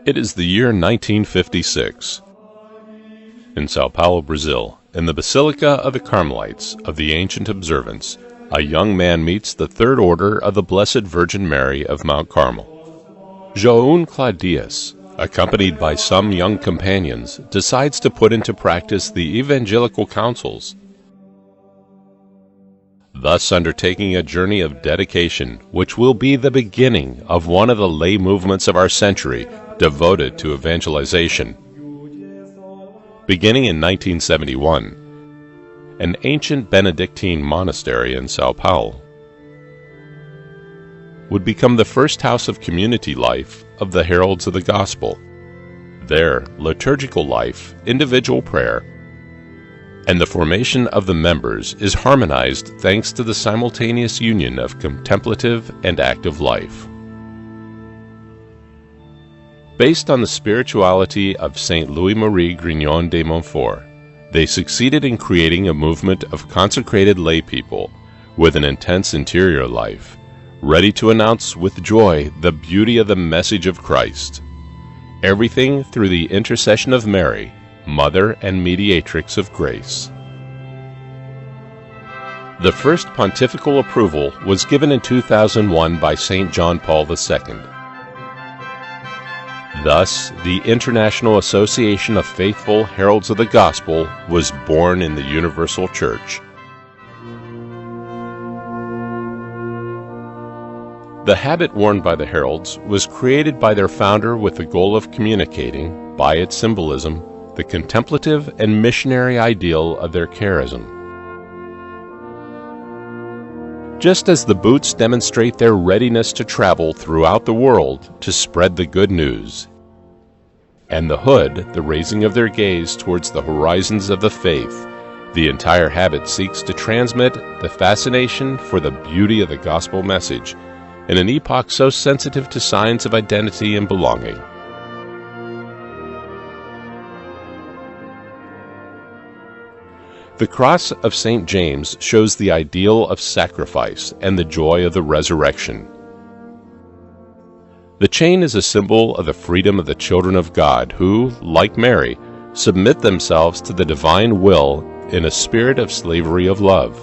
It is the year 1956. In Sao Paulo, Brazil, in the Basilica of the Carmelites of the Ancient Observance, a young man meets the Third Order of the Blessed Virgin Mary of Mount Carmel. João Claudius, accompanied by some young companions, decides to put into practice the evangelical counsels, thus undertaking a journey of dedication which will be the beginning of one of the lay movements of our century devoted to evangelization. Beginning in 1971, an ancient Benedictine monastery in Sao Paulo would become the first house of community life of the Heralds of the Gospel. Their liturgical life, individual prayer, and the formation of the members is harmonized thanks to the simultaneous union of contemplative and active life. Based on the spirituality of Saint Louis-Marie Grignon de Montfort, they succeeded in creating a movement of consecrated lay people with an intense interior life, ready to announce with joy the beauty of the message of Christ. Everything through the intercession of Mary, Mother and Mediatrix of Grace. The first pontifical approval was given in 2001 by St. John Paul II. Thus, the International Association of Faithful Heralds of the Gospel was born in the Universal Church. The habit worn by the heralds was created by their founder with the goal of communicating, by its symbolism, the contemplative and missionary ideal of their charism. Just as the boots demonstrate their readiness to travel throughout the world to spread the good news, and the hood the raising of their gaze towards the horizons of the faith, the entire habit seeks to transmit the fascination for the beauty of the gospel message in an epoch so sensitive to signs of identity and belonging. The cross of St. James shows the ideal of sacrifice and the joy of the resurrection. The chain is a symbol of the freedom of the children of God who, like Mary, submit themselves to the divine will in a spirit of slavery of love.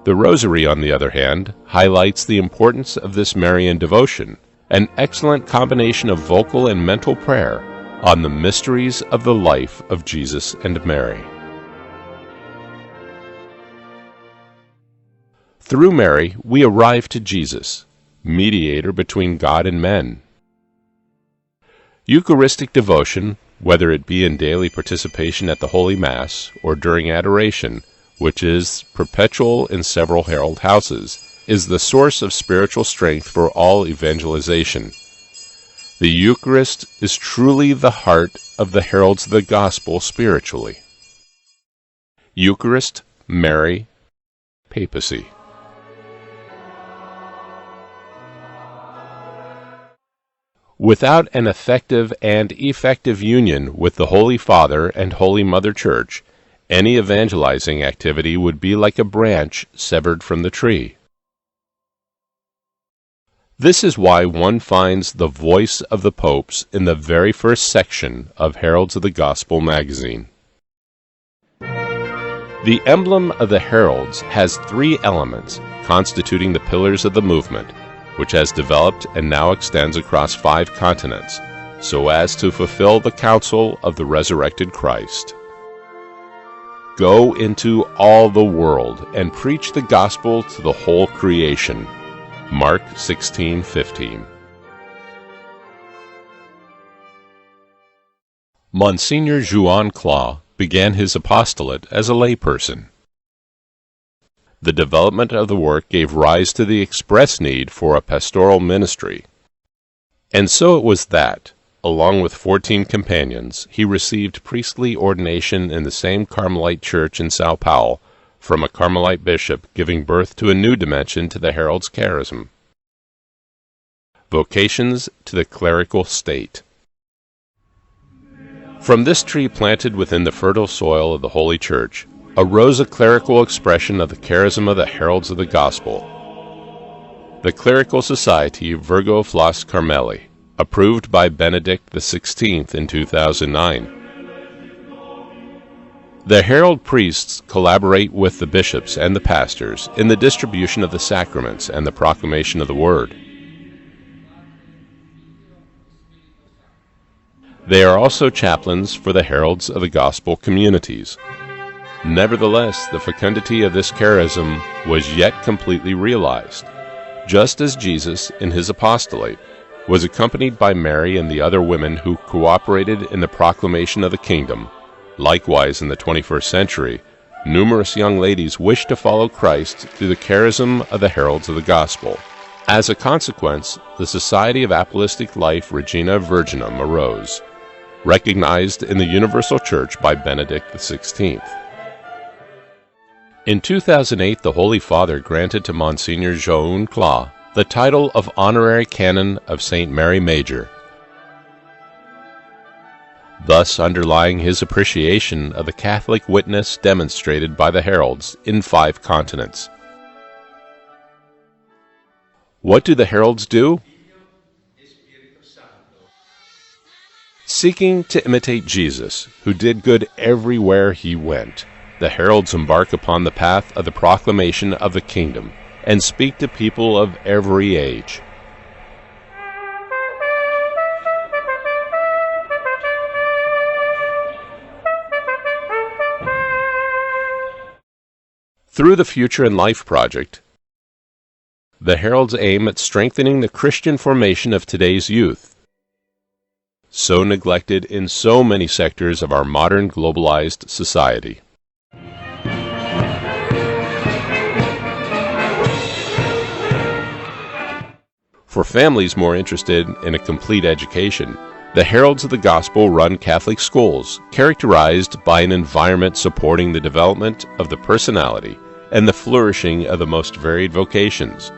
The rosary, on the other hand, highlights the importance of this Marian devotion, an excellent combination of vocal and mental prayer on the mysteries of the life of Jesus and Mary. Through Mary, we arrive to Jesus, mediator between God and men. Eucharistic devotion, whether it be in daily participation at the Holy Mass or during adoration, which is perpetual in several herald houses, is the source of spiritual strength for all evangelization. The Eucharist is truly the heart of the heralds of the gospel spiritually. Eucharist, Mary, Papacy. Without an effective and effective union with the Holy Father and Holy Mother Church, any evangelizing activity would be like a branch severed from the tree. This is why one finds the voice of the popes in the very first section of Heralds of the Gospel magazine. The emblem of the heralds has three elements constituting the pillars of the movement, which has developed and now extends across 5 continents, so as to fulfill the counsel of the resurrected Christ. Go into all the world and preach the gospel to the whole creation. Mark 16:15. Monsignor João Clá began his apostolate as a layperson. The development of the work gave rise to the express need for a pastoral ministry. And so it was that, along with 14 companions, he received priestly ordination in the same Carmelite church in Sao Paulo, from a Carmelite bishop, giving birth to a new dimension to the herald's charism. Vocations to the clerical state. From this tree planted within the fertile soil of the Holy Church arose a clerical expression of the charism of the heralds of the gospel. the Clerical Society Virgo Flos Carmeli, approved by Benedict XVI in 2009. The herald priests collaborate with the bishops and the pastors in the distribution of the sacraments and the proclamation of the Word. They are also chaplains for the heralds of the gospel communities. Nevertheless, the fecundity of this charism was yet completely realized, just as Jesus, in his apostolate, was accompanied by Mary and the other women who cooperated in the proclamation of the kingdom. Likewise, in the 21st century, numerous young ladies wished to follow Christ through the charism of the heralds of the gospel. As a consequence, the Society of Apostolic Life Regina Virginum arose, recognized in the Universal Church by Benedict XVI. In 2008, the Holy Father granted to Monsignor Joan Cla the title of Honorary Canon of St. Mary Major, thus underlying his appreciation of the Catholic witness demonstrated by the heralds in 5 continents. What do the heralds do? Seeking to imitate Jesus, who did good everywhere he went, the heralds embark upon the path of the proclamation of the kingdom and speak to people of every age. Through the Future in Life project, the heralds aim at strengthening the Christian formation of today's youth, so neglected in so many sectors of our modern globalized society. For families more interested in a complete education, the Heralds of the Gospel run Catholic schools characterized by an environment supporting the development of the personality and the flourishing of the most varied vocations.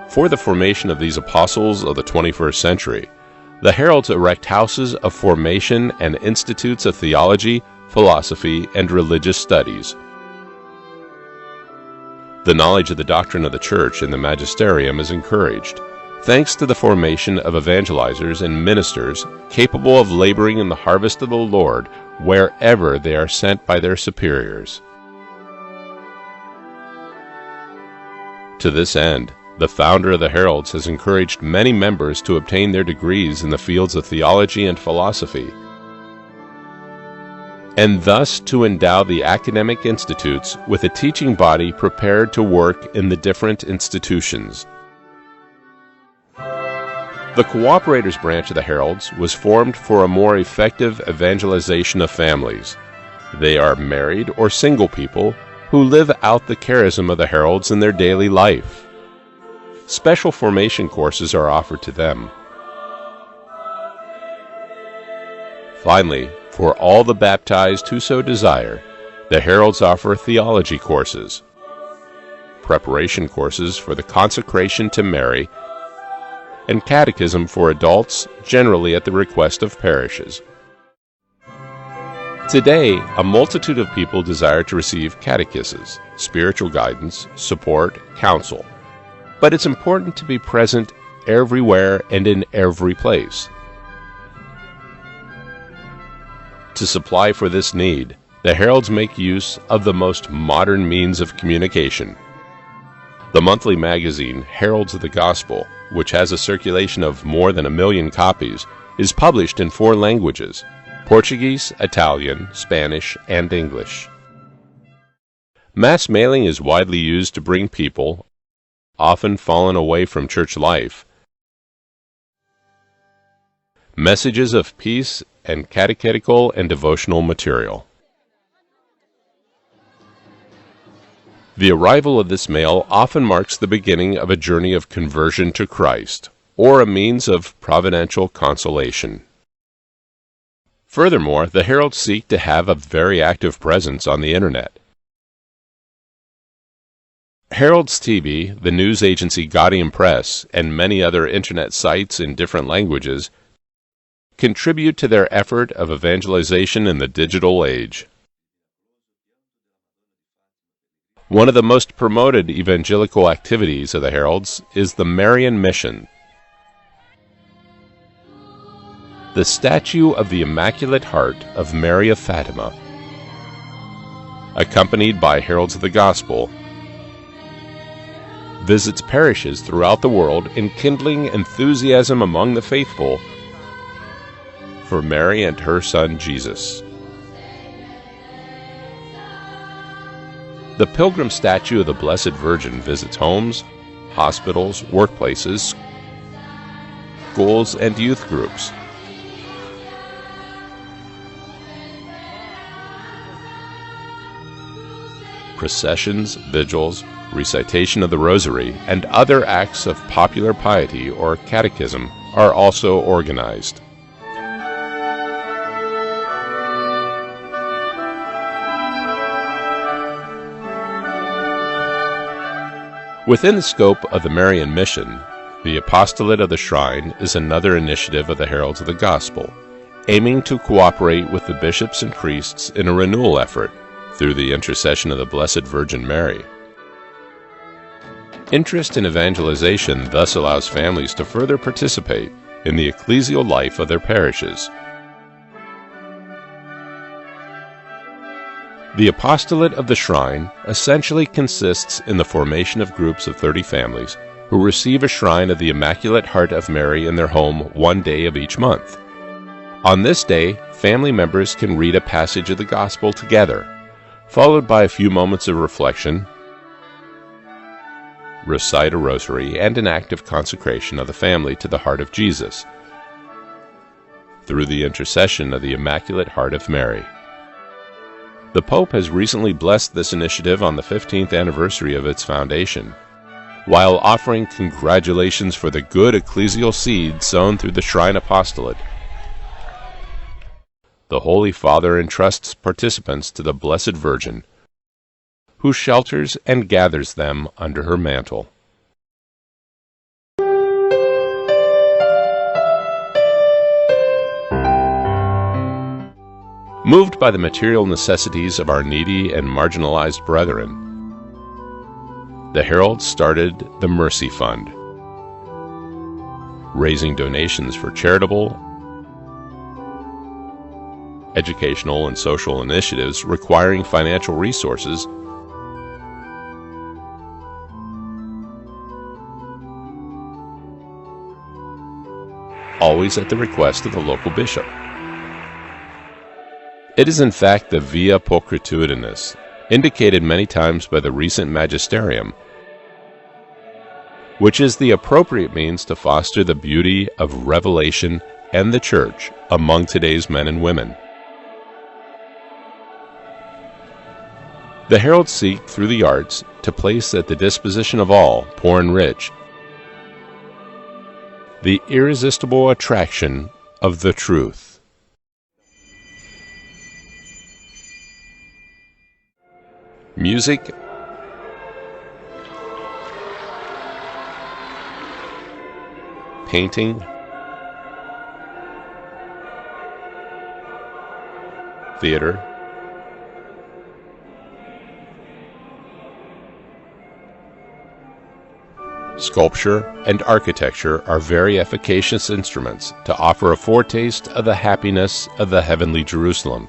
For the formation of these apostles of the 21st century, the heralds erect houses of formation and institutes of theology, philosophy, and religious studies. The knowledge of the doctrine of the Church and the magisterium is encouraged, thanks to the formation of evangelizers and ministers capable of laboring in the harvest of the Lord wherever they are sent by their superiors. To this end, the founder of the Heralds has encouraged many members to obtain their degrees in the fields of theology and philosophy, and thus to endow the academic institutes with a teaching body prepared to work in the different institutions. The Cooperators branch of the Heralds was formed for a more effective evangelization of families. They are married or single people who live out the charism of the Heralds in their daily life. Special formation courses are offered to them. Finally, for all the baptized who so desire, the Heralds offer theology courses, preparation courses for the consecration to Mary, and catechism for adults, generally at the request of parishes. Today, a multitude of people desire to receive catechesis, spiritual guidance, support, counsel. But it's important to be present everywhere and in every place. To supply for this need, the Heralds make use of the most modern means of communication. The monthly magazine Heralds of the Gospel, which has a circulation of more than 1 million copies, is published in 4 languages: Portuguese, Italian, Spanish, and English. Mass mailing is widely used to bring people, often fallen away from church life, messages of peace and catechetical and devotional material. The arrival of this mail often marks the beginning of a journey of conversion to Christ, or a means of providential consolation. Furthermore, the Heralds seek to have a very active presence on the Internet. Heralds TV, the news agency Gaudium Press, and many other Internet sites in different languages contribute to their effort of evangelization in the digital age. One of the most promoted evangelical activities of the Heralds is the Marian Mission. The statue of the Immaculate Heart of Mary of Fatima, accompanied by heralds of the Gospel, visits parishes throughout the world, enkindling enthusiasm among the faithful for Mary and her son Jesus. The pilgrim statue of the Blessed Virgin visits homes, hospitals, workplaces, schools, and youth groups. Processions, vigils, recitation of the Rosary, and other acts of popular piety or catechism are also organized. Within the scope of the Marian Mission, the Apostolate of the Shrine is another initiative of the Heralds of the Gospel, aiming to cooperate with the bishops and priests in a renewal effort through the intercession of the Blessed Virgin Mary. Interest in evangelization thus allows families to further participate in the ecclesial life of their parishes. The Apostolate of the Shrine essentially consists in the formation of groups of 30 families who receive a shrine of the Immaculate Heart of Mary in their home one day of each month. On this day, family members can read a passage of the Gospel together, followed by a few moments of reflection, recite a rosary, and an act of consecration of the family to the heart of Jesus through the intercession of the Immaculate Heart of Mary. The Pope has recently blessed this initiative on the 15th anniversary of its foundation, while offering congratulations for the good ecclesial seed sown through the Shrine Apostolate. The Holy Father entrusts participants to the Blessed Virgin, who shelters and gathers them under her mantle. Moved by the material necessities of our needy and marginalized brethren, the Heralds started the Mercy Fund, raising donations for charitable, educational, and social initiatives requiring financial resources, always at the request of the local bishop. It is in fact the via pulchritudinis, indicated many times by the recent magisterium, which is the appropriate means to foster the beauty of revelation and the Church among today's men and women. The Heralds seek, through the arts, to place at the disposition of all, poor and rich, the irresistible attraction of the truth. Music, painting, theater, sculpture, and architecture are very efficacious instruments to offer a foretaste of the happiness of the heavenly Jerusalem,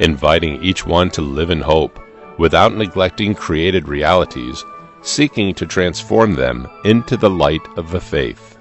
inviting each one to live in hope without neglecting created realities, seeking to transform them into the light of the faith.